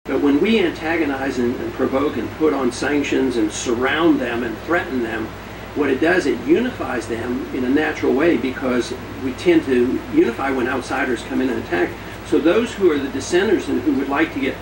But when we antagonize and provoke and put on sanctions and surround them and threaten them, what it does, it unifies them in a natural way, because we tend to unify when outsiders come in and attack. So those who are the dissenters and who would like to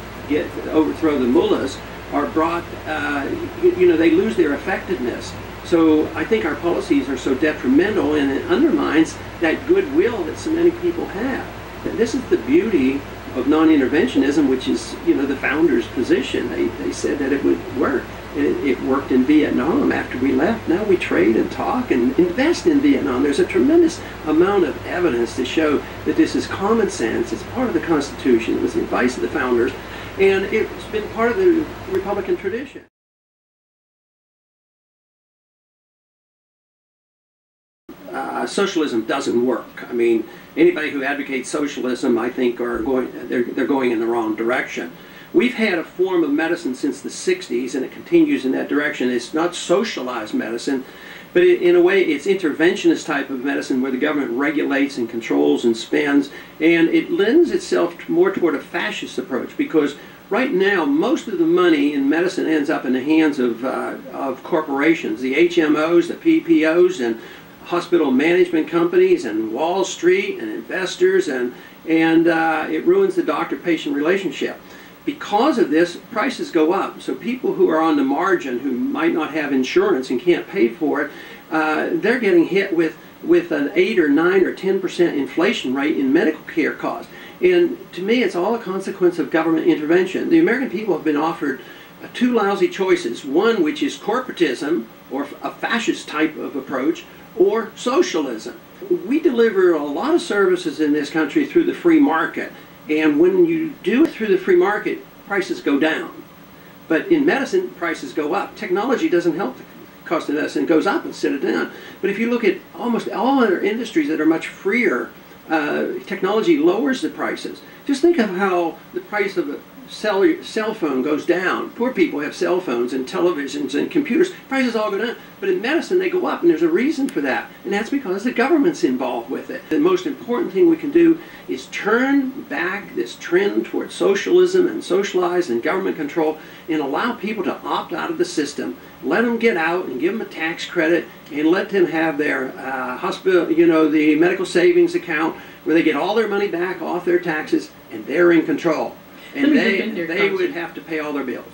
overthrow the mullahs are brought, they lose their effectiveness. So I think our policies are so detrimental, and it undermines that goodwill that so many people have. And this is the beauty of non-interventionism, which is, the founders' position. They said that it would work. It worked in Vietnam after we left. Now we trade and talk and invest in Vietnam. There's a tremendous amount of evidence to show that this is common sense. It's part of the Constitution. It was the advice of the founders, and it's been part of the Republican tradition. Socialism doesn't work. I mean, anybody who advocates socialism, I think, they're going in the wrong direction. We've had a form of medicine since the 60s, and it continues in that direction. It's not socialized medicine, but in a way it's interventionist type of medicine where the government regulates and controls and spends, and it lends itself more toward a fascist approach, because right now most of the money in medicine ends up in the hands of corporations, the HMOs, the PPOs, and hospital management companies, and Wall Street, and investors, and it ruins the doctor-patient relationship. Because of this, prices go up. So people who are on the margin, who might not have insurance and can't pay for it, they're getting hit with an 8 or 9 or 10% inflation rate in medical care costs. And to me, it's all a consequence of government intervention. The American people have been offered two lousy choices. One, which is corporatism, or a fascist type of approach, or socialism. We deliver a lot of services in this country through the free market. And when you do it through the free market, prices go down. But in medicine, prices go up. Technology doesn't help the cost of medicine. It goes up instead of down. But if you look at almost all other industries that are much freer, technology lowers the prices. Just think of how the price of a cell phone goes down. Poor people have cell phones and televisions and computers. Prices all go down. But in medicine, they go up, and there's a reason for that. And that's because the government's involved with it. The most important thing we can do is turn back this trend towards socialism and socialized and government control, and allow people to opt out of the system. Let them get out and give them a tax credit, and let them have their hospital, the medical savings account, where they get all their money back off their taxes, and they're in control. And they would have to pay all their bills.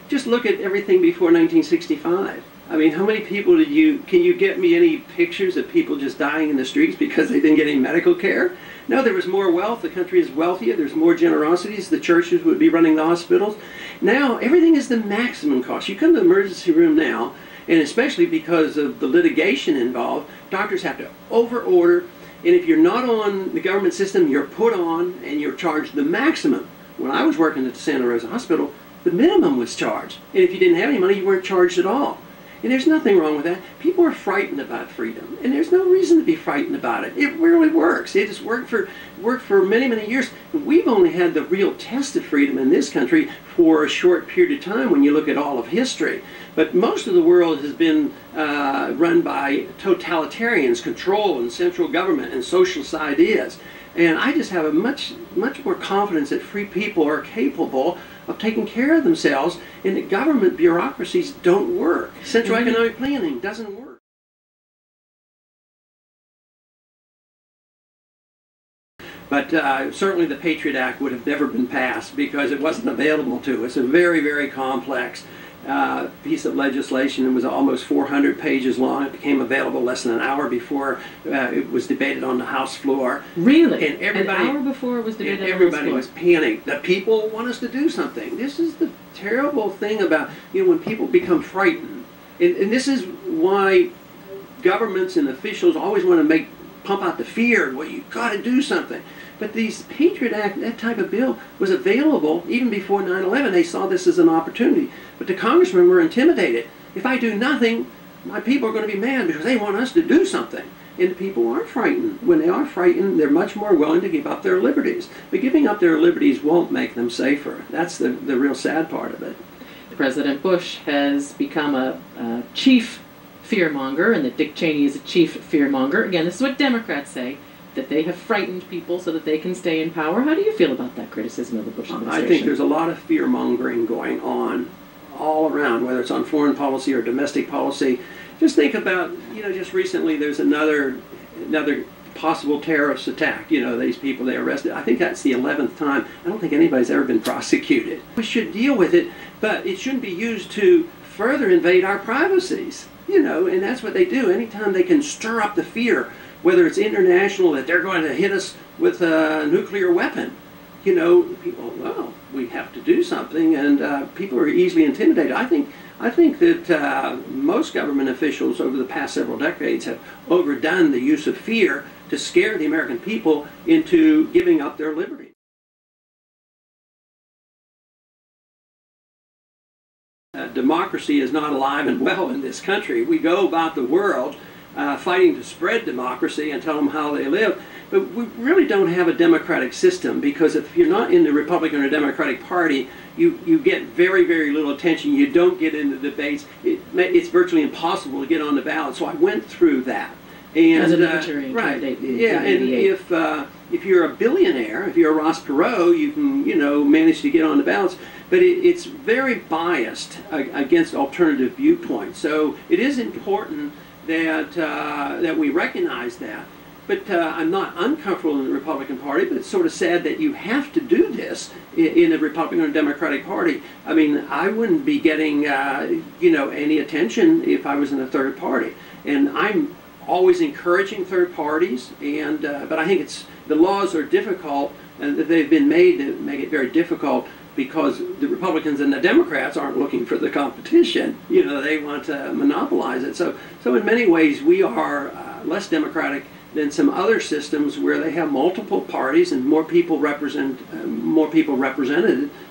Just look at everything before 1965. I mean, how many people can you get me any pictures of people just dying in the streets because they didn't get any medical care? No, there was more wealth. The country is wealthier. There's more generosities. The churches would be running the hospitals. Now, everything is the maximum cost. You come to the emergency room now, and especially because of the litigation involved, doctors have to over-order. And if you're not on the government system, you're put on and you're charged the maximum. When I was working at the Santa Rosa Hospital, the minimum was charged. And if you didn't have any money, you weren't charged at all. And there's nothing wrong with that. People are frightened about freedom, and there's no reason to be frightened about it. It really works. It has worked for many, many years. We've only had the real test of freedom in this country for a short period of time when you look at all of history. But most of the world has been run by totalitarians, control and central government and socialist ideas. And I just have a much more confidence that free people are capable of taking care of themselves, and that government bureaucracies don't work. Central economic planning doesn't work. But certainly the Patriot Act would have never been passed because it wasn't available to us. A very, very complex piece of legislation. It was almost 400 pages long. It became available less than an hour before it was debated on the House floor. Really? And everybody, an hour before it was debated on the House floor? Everybody was panicked. The people want us to do something. This is the terrible thing about, when people become frightened. And this is why governments and officials always want to pump out the fear. Well, you've got to do something. But these Patriot Act, that type of bill, was available even before 9/11. They saw this as an opportunity. But the congressmen were intimidated. If I do nothing, my people are going to be mad because they want us to do something. And the people aren't frightened. When they are frightened, they're much more willing to give up their liberties. But giving up their liberties won't make them safer. That's the real sad part of it. President Bush has become a chief fearmonger, and that Dick Cheney is a chief fearmonger. Again, this is what Democrats say. that they have frightened people so that they can stay in power. How do you feel about that criticism of the Bush administration? I think there's a lot of fear-mongering going on all around, whether it's on foreign policy or domestic policy. Just think about, just recently there's another possible terrorist attack. These people they arrested. I think that's the 11th time. I don't think anybody's ever been prosecuted. We should deal with it, but it shouldn't be used to further invade our privacies. And that's what they do. Anytime they can stir up the fear, whether it's international, that they're going to hit us with a nuclear weapon, people, well, we have to do something, and people are easily intimidated. I think that most government officials over the past several decades have overdone the use of fear to scare the American people into giving up their liberty. Democracy is not alive and well in this country. We go about the world fighting to spread democracy and tell them how they live, but we really don't have a democratic system, because if you're not in the Republican or Democratic Party, you get very, very little attention. You don't get into debates. It's virtually impossible to get on the ballot. So I went through that. And, as a libertarian candidate, in yeah, and if you're a billionaire, if you're a Ross Perot, you can manage to get on the ballots. But it's very biased against alternative viewpoints. So it is important that we recognize that. But I'm not uncomfortable in the Republican Party, but it's sort of sad that you have to do this in the Republican or Democratic Party. I mean, I wouldn't be getting any attention if I was in a third party. And I'm always encouraging third parties, but I think the laws are difficult, and they've been made to make it very difficult, because the Republicans and the Democrats aren't looking for the competition. They want to monopolize it. So in many ways, we are less democratic than some other systems where they have multiple parties and more people represented,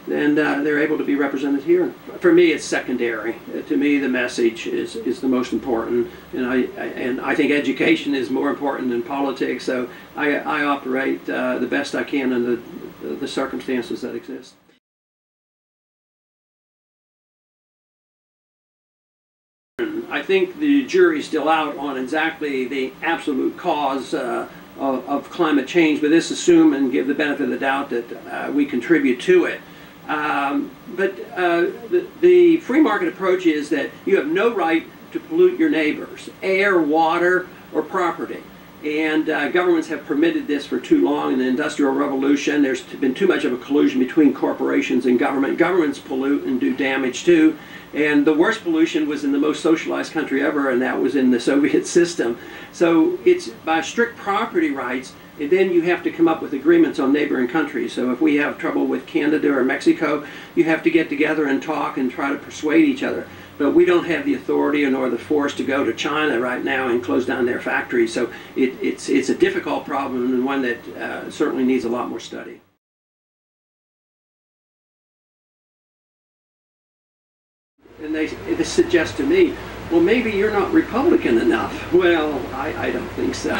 and they're able to be represented here. For me, it's secondary. To me, the message is the most important, and I think education is more important than politics. So I operate the best I can under the circumstances that exist. I think the jury's still out on exactly the absolute cause of climate change, but let's assume and give the benefit of the doubt that we contribute to it. But the free market approach is that you have no right to pollute your neighbors, air, water, or property. And governments have permitted this for too long. In the Industrial Revolution, there's been too much of a collusion between corporations and government. Governments pollute and do damage too. And the worst pollution was in the most socialized country ever, and that was in the Soviet system. So it's by strict property rights, and then you have to come up with agreements on neighboring countries. So if we have trouble with Canada or Mexico, you have to get together and talk and try to persuade each other. But we don't have the authority nor the force to go to China right now and close down their factories. So it's a difficult problem, and one that certainly needs a lot more study. And they suggest to me, well, maybe you're not Republican enough. Well, I don't think so.